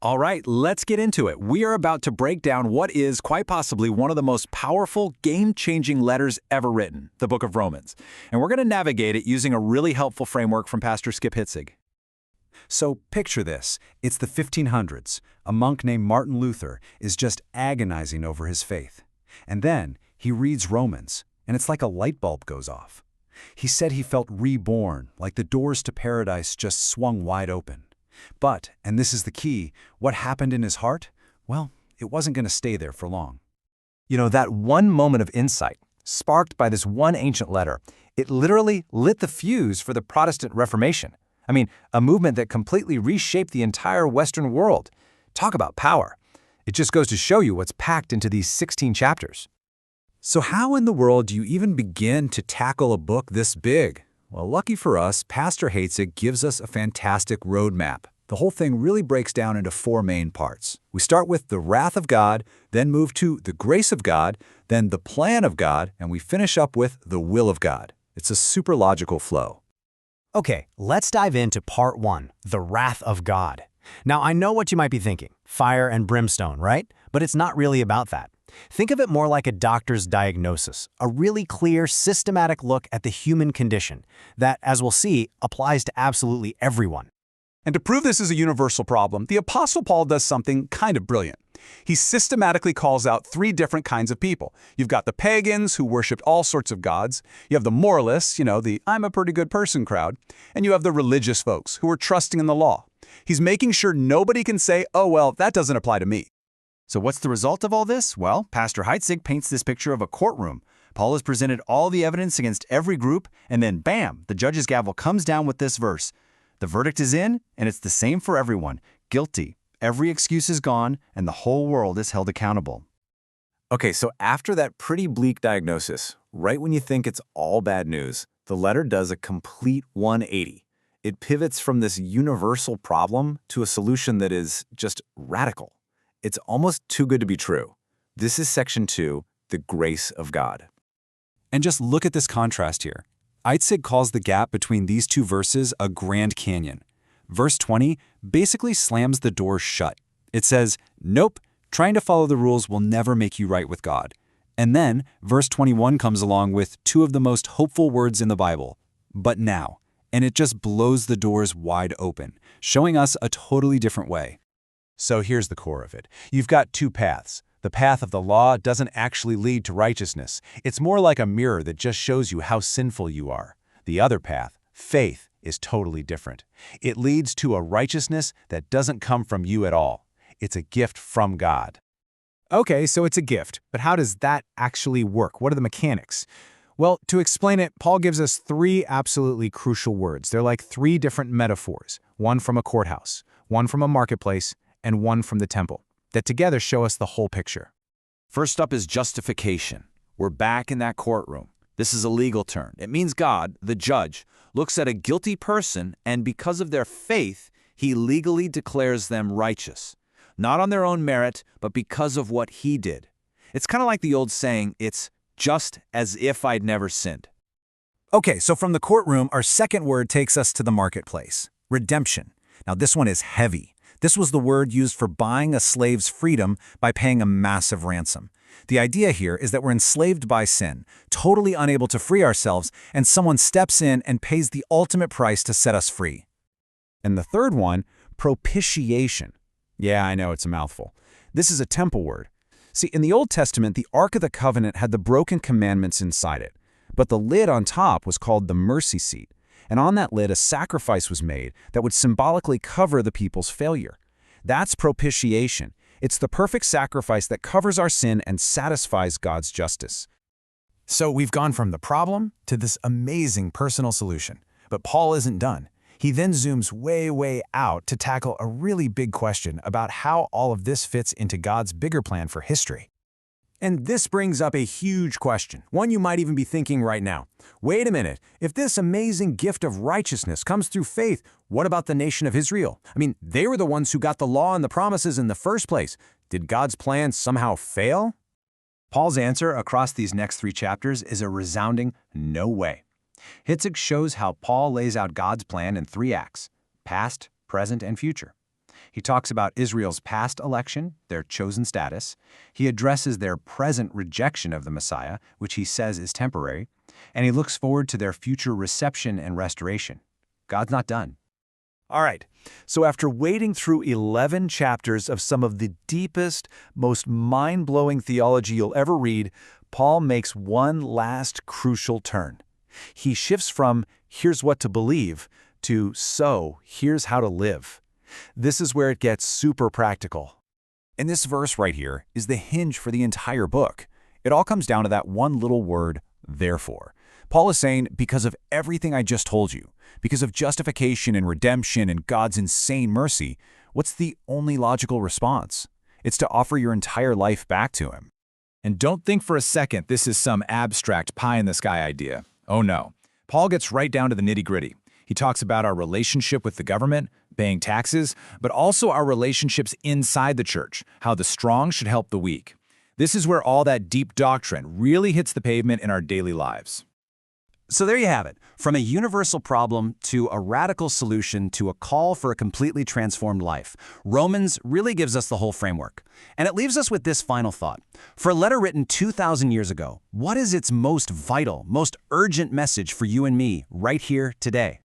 All right, let's get into it. We are about to break down what is quite possibly one of the most powerful, game-changing letters ever written, the book of Romans. And we're going to navigate it using a really helpful framework from Pastor Skip Heitzig. So picture this. It's the 1500s. A monk named Martin Luther is just agonizing over his faith. And then he reads Romans, and it's like a light bulb goes off. He said he felt reborn, like the doors to paradise just swung wide open. But, and this is the key, what happened in his heart? Well, it wasn't going to stay there for long. You know, that one moment of insight, sparked by this one ancient letter, it literally lit the fuse for the Protestant Reformation. I mean, a movement that completely reshaped the entire Western world. Talk about power. It just goes to show you what's packed into these 16 chapters. So how in the world do you even begin to tackle a book this big? Well, lucky for us, Pastor Heitzig gives us a fantastic roadmap. The whole thing really breaks down into four main parts. We start with the wrath of God, then move to the grace of God, then the plan of God, and we finish up with the will of God. It's a super logical flow. Okay, let's dive into part 1, the wrath of God. Now, I know what you might be thinking, fire and brimstone, right? But it's not really about that. Think of it more like a doctor's diagnosis, a really clear, systematic look at the human condition that, as we'll see, applies to absolutely everyone. And to prove this is a universal problem, the Apostle Paul does something kind of brilliant. He systematically calls out 3 different kinds of people. You've got the pagans who worshipped all sorts of gods. You have the moralists, the I'm a pretty good person crowd. And you have the religious folks who are trusting in the law. He's making sure nobody can say, oh, well, that doesn't apply to me. So what's the result of all this? Well, Pastor Heitzig paints this picture of a courtroom. Paul has presented all the evidence against every group, and then bam, the judge's gavel comes down with this verse. The verdict is in, and it's the same for everyone. Guilty. Every excuse is gone, and the whole world is held accountable. Okay, so after that pretty bleak diagnosis, right when you think it's all bad news, the letter does a complete 180. It pivots from this universal problem to a solution that is just radical. It's almost too good to be true. This is section 2, the grace of God. And just look at this contrast here. Heitzig calls the gap between these two verses a Grand Canyon. Verse 20 basically slams the door shut. It says, nope, trying to follow the rules will never make you right with God. And then verse 21 comes along with 2 of the most hopeful words in the Bible, but now. And it just blows the doors wide open, showing us a totally different way. So here's the core of it. You've got 2 paths. The path of the law doesn't actually lead to righteousness. It's more like a mirror that just shows you how sinful you are. The other path, faith, is totally different. It leads to a righteousness that doesn't come from you at all. It's a gift from God. Okay, so it's a gift, but how does that actually work? What are the mechanics? Well, to explain it, Paul gives us 3 absolutely crucial words. They're like 3 different metaphors, one from a courthouse, one from a marketplace, and one from the temple, that together show us the whole picture. First up is justification. We're back in that courtroom. This is a legal term. It means God, the judge, looks at a guilty person, and because of their faith, he legally declares them righteous. Not on their own merit, but because of what he did. It's kind of like the old saying, it's just as if I'd never sinned. Okay, so from the courtroom, our second word takes us to the marketplace, redemption. Now this one is heavy. This was the word used for buying a slave's freedom by paying a massive ransom. The idea here is that we're enslaved by sin, totally unable to free ourselves, and someone steps in and pays the ultimate price to set us free. And the third one, propitiation. Yeah, I know, it's a mouthful. This is a temple word. See, in the Old Testament, the Ark of the Covenant had the broken commandments inside it, but the lid on top was called the mercy seat. And on that lid, a sacrifice was made that would symbolically cover the people's failure. That's propitiation. It's the perfect sacrifice that covers our sin and satisfies God's justice. So we've gone from the problem to this amazing personal solution. But Paul isn't done. He then zooms way out to tackle a really big question about how all of this fits into God's bigger plan for history. And this brings up a huge question, one you might even be thinking right now. Wait a minute, if this amazing gift of righteousness comes through faith, what about the nation of Israel? I mean, they were the ones who got the law and the promises in the first place. Did God's plan somehow fail? Paul's answer across these next 3 chapters is a resounding no way. Heitzig shows how Paul lays out God's plan in 3 acts, past, present, and future. He talks about Israel's past election, their chosen status. He addresses their present rejection of the Messiah, which he says is temporary. And he looks forward to their future reception and restoration. God's not done. All right, so after wading through 11 chapters of some of the deepest, most mind-blowing theology you'll ever read, Paul makes one last crucial turn. He shifts from, here's what to believe, to, so, here's how to live. This is where it gets super practical. And this verse right here is the hinge for the entire book. It all comes down to that one little word, therefore. Paul is saying, because of everything I just told you, because of justification and redemption and God's insane mercy, what's the only logical response? It's to offer your entire life back to Him. And don't think for a second this is some abstract pie-in-the-sky idea. Oh no. Paul gets right down to the nitty-gritty. He talks about our relationship with the government, paying taxes, but also our relationships inside the church, how the strong should help the weak. This is where all that deep doctrine really hits the pavement in our daily lives. So there you have it. From a universal problem to a radical solution to a call for a completely transformed life, Romans really gives us the whole framework. And it leaves us with this final thought. For a letter written 2,000 years ago, what is its most vital, most urgent message for you and me right here today?